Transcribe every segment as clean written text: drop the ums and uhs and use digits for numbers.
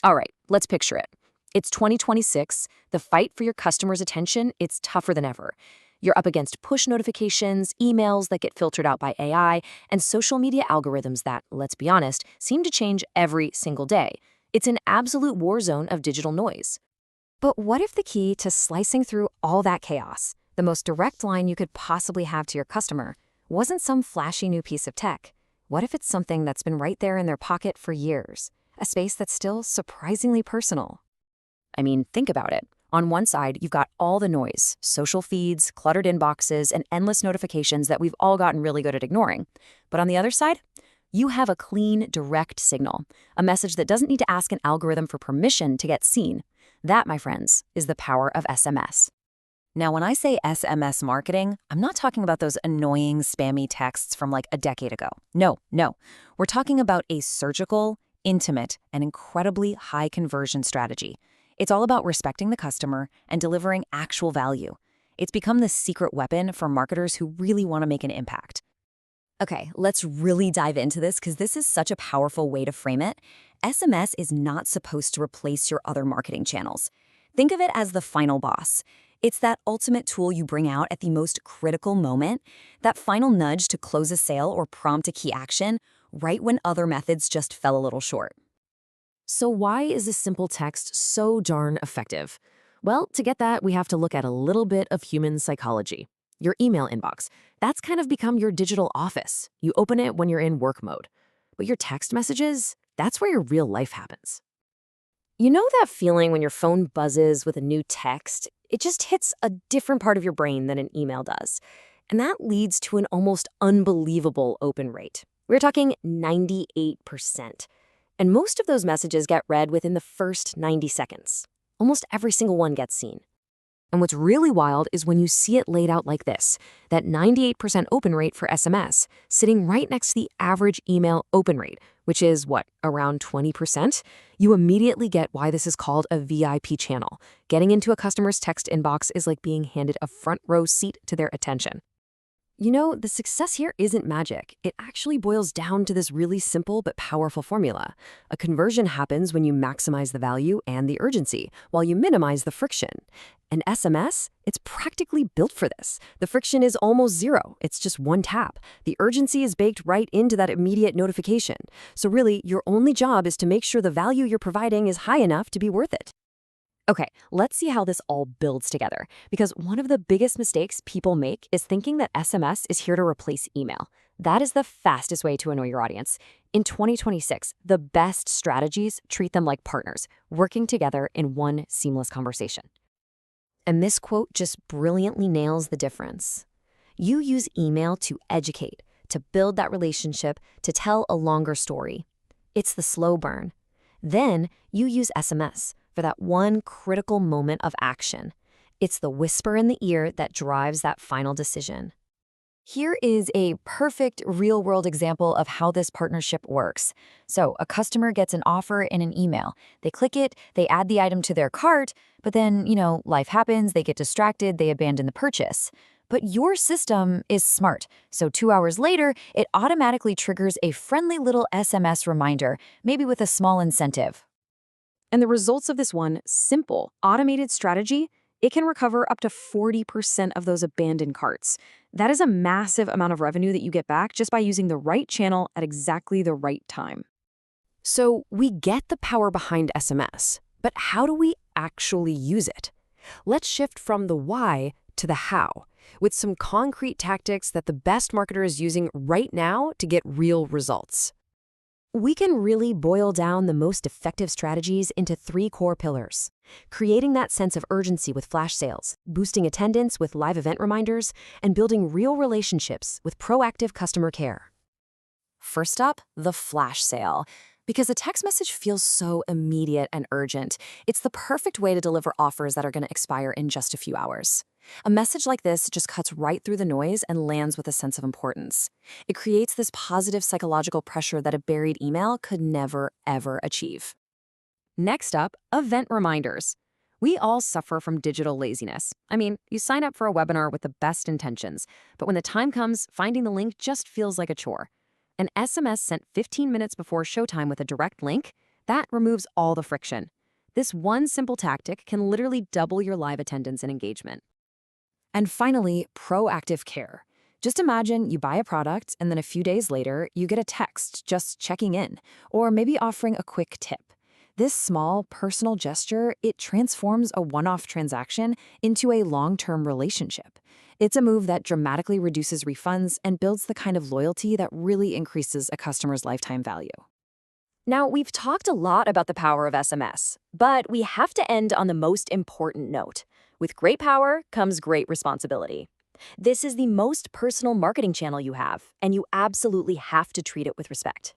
All right, let's picture it. It's 2026. The fight for your customers' attention, it's tougher than ever. You're up against push notifications, emails that get filtered out by AI, and social media algorithms that, let's be honest, seem to change every single day. It's an absolute war zone of digital noise. But what if the key to slicing through all that chaos, the most direct line you could possibly have to your customer, wasn't some flashy new piece of tech? What if it's something that's been right there in their pocket for years? A space that's still surprisingly personal. I mean, think about it. On one side, you've got all the noise, social feeds, cluttered inboxes, and endless notifications that we've all gotten really good at ignoring. But on the other side, you have a clean, direct signal, a message that doesn't need to ask an algorithm for permission to get seen. That, my friends, is the power of SMS. Now, when I say SMS marketing, I'm not talking about those annoying, spammy texts from like a decade ago. No. We're talking about a surgical, intimate, and incredibly high conversion strategy. It's all about respecting the customer and delivering actual value. It's become the secret weapon for marketers who really want to make an impact. Okay, let's really dive into this because this is such a powerful way to frame it. SMS is not supposed to replace your other marketing channels. Think of it as the final boss. It's that ultimate tool you bring out at the most critical moment, that final nudge to close a sale or prompt a key action, right when other methods just fell a little short. So why is a simple text so darn effective? Well, to get that, we have to look at a little bit of human psychology. Your email inbox, that's kind of become your digital office. You open it when you're in work mode. But your text messages, that's where your real life happens. You know that feeling when your phone buzzes with a new text? It just hits a different part of your brain than an email does. And that leads to an almost unbelievable open rate. We're talking 98%. And most of those messages get read within the first 90 seconds. Almost every single one gets seen. And what's really wild is when you see it laid out like this, that 98% open rate for SMS, sitting right next to the average email open rate, which is, around 20%? You immediately get why this is called a VIP channel. Getting into a customer's text inbox is like being handed a front row seat to their attention. You know, the success here isn't magic. It actually boils down to this really simple but powerful formula. A conversion happens when you maximize the value and the urgency, while you minimize the friction. And SMS, it's practically built for this. The friction is almost zero. It's just one tap. The urgency is baked right into that immediate notification. So really, your only job is to make sure the value you're providing is high enough to be worth it. Okay, let's see how this all builds together, because one of the biggest mistakes people make is thinking that SMS is here to replace email. That is the fastest way to annoy your audience. In 2026, the best strategies treat them like partners, working together in one seamless conversation. And this quote just brilliantly nails the difference. You use email to educate, to build that relationship, to tell a longer story. It's the slow burn. Then you use SMS for that one critical moment of action. It's the whisper in the ear that drives that final decision. Here is a perfect real-world example of how this partnership works. So a customer gets an offer in an email. They click it, they add the item to their cart, but then, life happens, they get distracted, they abandon the purchase. But your system is smart. So 2 hours later, it automatically triggers a friendly little SMS reminder, maybe with a small incentive. And the results of this one simple, automated strategy, it can recover up to 40% of those abandoned carts. That is a massive amount of revenue that you get back just by using the right channel at exactly the right time. So we get the power behind SMS, but how do we actually use it? Let's shift from the why to the how, with some concrete tactics that the best marketer is using right now to get real results. We can really boil down the most effective strategies into 3 core pillars: creating that sense of urgency with flash sales, boosting attendance with live event reminders, and building real relationships with proactive customer care. First up, the flash sale. Because a text message feels so immediate and urgent, it's the perfect way to deliver offers that are going to expire in just a few hours. A message like this just cuts right through the noise and lands with a sense of importance. It creates this positive psychological pressure that a buried email could never, ever achieve. Next up, event reminders. We all suffer from digital laziness. I mean, you sign up for a webinar with the best intentions, but when the time comes, finding the link just feels like a chore. An SMS sent 15 minutes before showtime with a direct link, That removes all the friction. This one simple tactic can literally double your live attendance and engagement. And finally, proactive care. Just imagine you buy a product and then a few days later, you get a text just checking in, or maybe offering a quick tip. This small, personal gesture, it transforms a one-off transaction into a long-term relationship. It's a move that dramatically reduces refunds and builds the kind of loyalty that really increases a customer's lifetime value. Now, we've talked a lot about the power of SMS, but we have to end on the most important note. With great power comes great responsibility. This is the most personal marketing channel you have, and you absolutely have to treat it with respect.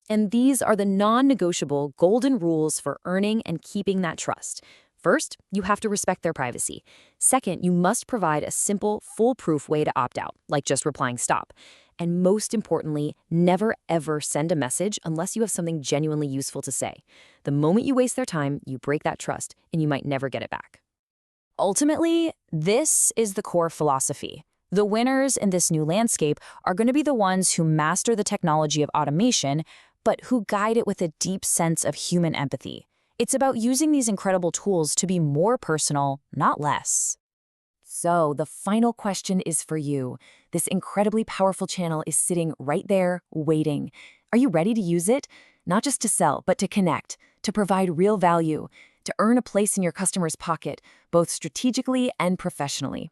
And these are the non-negotiable golden rules for earning and keeping that trust. First, you have to respect their privacy. Second, you must provide a simple, foolproof way to opt out, like just replying stop. And most importantly, never ever send a message unless you have something genuinely useful to say. The moment you waste their time, you break that trust, and you might never get it back. Ultimately, this is the core philosophy. The winners in this new landscape are going to be the ones who master the technology of automation, but who guide it with a deep sense of human empathy. It's about using these incredible tools to be more personal, not less. So, the final question is for you. This incredibly powerful channel is sitting right there, waiting. Are you ready to use it? Not just to sell, but to connect, to provide real value, to earn a place in your customer's pocket, both strategically and professionally.